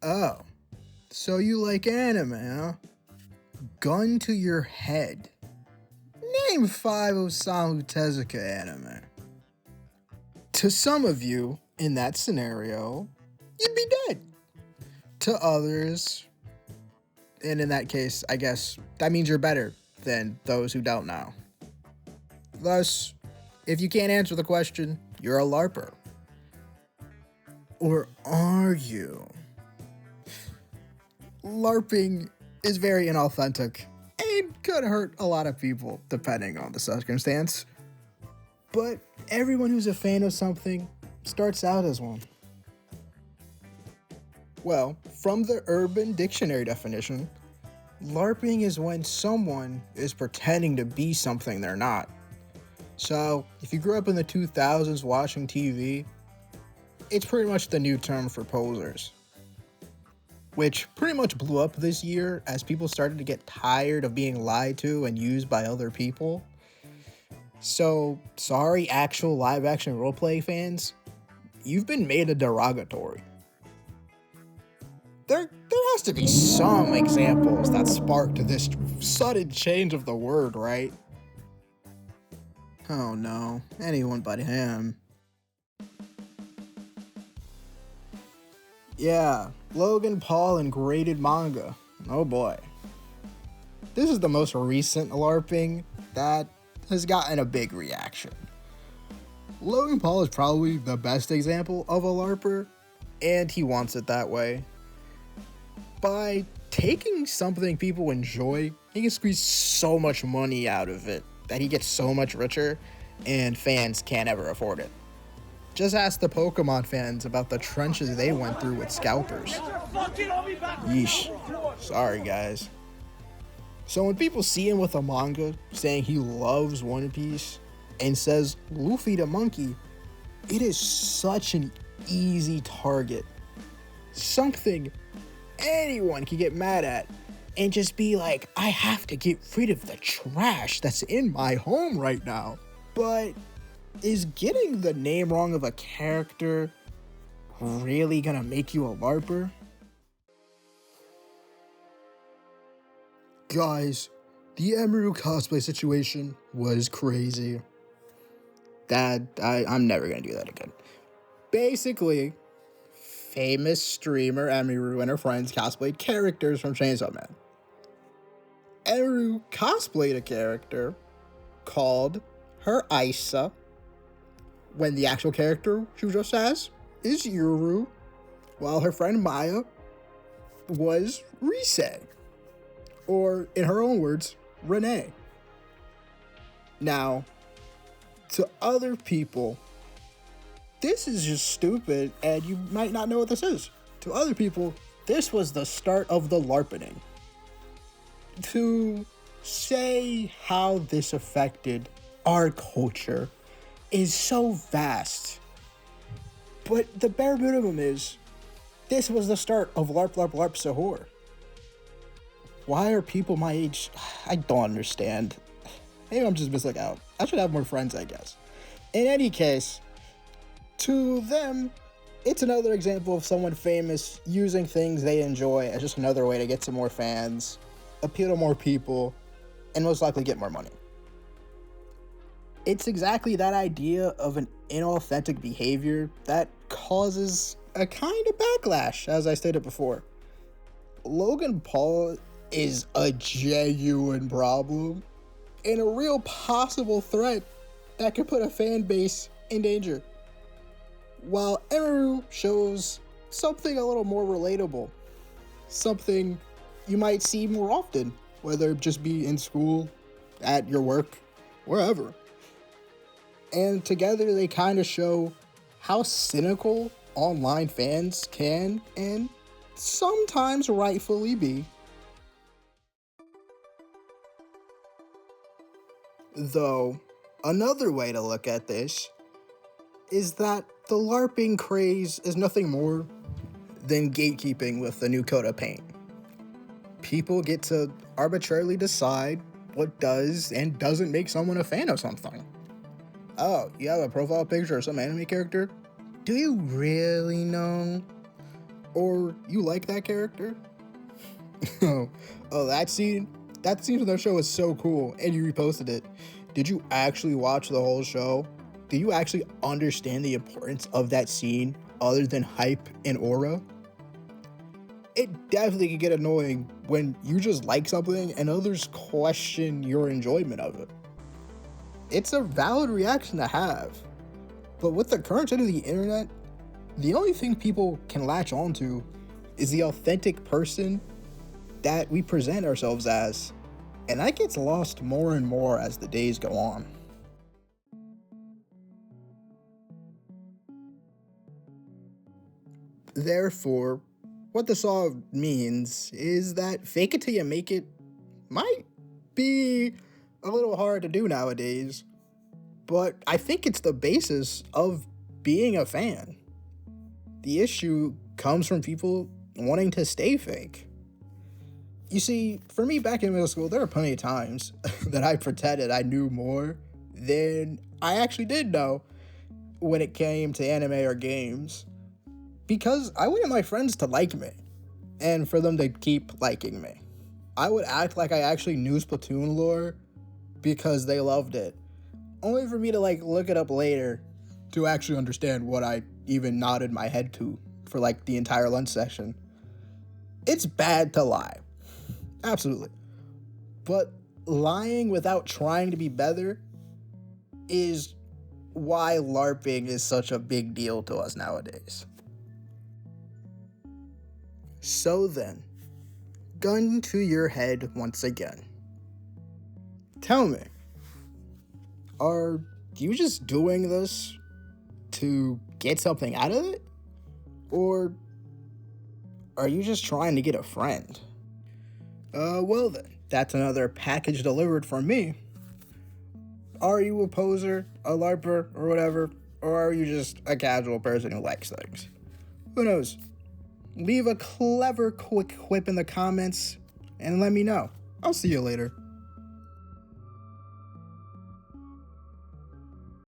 Oh, so you like anime, huh? Gun to your head. Name 5 Osamu Tezuka anime. To some of you, in that scenario, you'd be dead. To others, and in that case, I guess that means you're better than those who don't know. Thus, if you can't answer the question, you're a LARPer. Or are you? LARPing is very inauthentic and could hurt a lot of people depending on the circumstance. But everyone who's a fan of something starts out as one. Well, from the Urban Dictionary definition, LARPing is when someone is pretending to be something they're not. So, if you grew up in the 2000s watching TV, it's pretty much the new term for posers. Which pretty much blew up this year as people started to get tired of being lied to and used by other people. So, sorry actual live action roleplay fans, you've been made a derogatory. There has to be some examples that sparked this sudden change of the word, right? Oh no, anyone but him. Yeah, Logan Paul and graded manga. Oh boy. This is the most recent LARPing that has gotten a big reaction. Logan Paul is probably the best example of a LARPer, and he wants it that way. By taking something people enjoy, he can squeeze so much money out of it that he gets so much richer, and fans can't ever afford it. Just ask the Pokemon fans about the trenches they went through with scalpers. Yeesh. Sorry, guys. So when people see him with a manga saying he loves One Piece and says Luffy the monkey, it is such an easy target. Something anyone can get mad at and just be like, I have to get rid of the trash that's in my home right now. But is getting the name wrong of a character really gonna make you a LARPer? Guys, the Emeru cosplay situation was crazy. I'm never gonna do that again. Basically, famous streamer Emeru and her friends cosplayed characters from Chainsaw Man. Emeru cosplayed a character called her Isa, when the actual character she just has is Yuru, while her friend Maya was Rise, or in her own words, Renee. Now, to other people, this is just stupid and you might not know what this is. To other people, this was the start of the LARPining. To say how this affected our culture is so vast, but the bare minimum is this was the start of LARP Sahur. Why are people my age? I don't understand. Maybe I'm just missing out. I should have more friends, I guess. In any case, to them, it's another example of someone famous using things they enjoy as just another way to get some more fans, appeal to more people, and most likely get more money. It's exactly that idea of an inauthentic behavior that causes a kind of backlash, as I stated before. Logan Paul is a genuine problem and a real possible threat that could put a fan base in danger. While Emeru shows something a little more relatable, something you might see more often, whether it just be in school, at your work, wherever. And together they kind of show how cynical online fans can and sometimes rightfully be. Though, another way to look at this is that the LARPing craze is nothing more than gatekeeping with the new coat of paint. People get to arbitrarily decide what does and doesn't make someone a fan of something. Oh, you have a profile picture of some anime character? Do you really know? Or you like that character? oh, that scene? That scene from the show is so cool, and you reposted it. Did you actually watch the whole show? Do you actually understand the importance of that scene other than hype and aura? It definitely can get annoying when you just like something and others question your enjoyment of it. It's a valid reaction to have, but with the current state of the internet, the only thing people can latch onto is the authentic person that we present ourselves as, and that gets lost more and more as the days go on. Therefore, what this all means is that fake it till you make it might be a little hard to do nowadays, but I think it's the basis of being a fan. The issue comes from people wanting to stay fake. You see, for me back in middle school, there were plenty of times that I pretended I knew more than I actually did know when it came to anime or games, because I wanted my friends to like me and for them to keep liking me. I would act like I actually knew Splatoon lore because they loved it, only for me to look it up later to actually understand what I even nodded my head to for the entire lunch session. It's bad to lie. Absolutely. But lying without trying to be better is why LARPing is such a big deal to us nowadays. So then, gun to your head once again. Tell me, are you just doing this to get something out of it? Or are you just trying to get a friend? Well then, that's another package delivered from me. Are you a poser, a LARPer, or whatever? Or are you just a casual person who likes things? Who knows? Leave a clever quick quip in the comments and let me know. I'll see you later.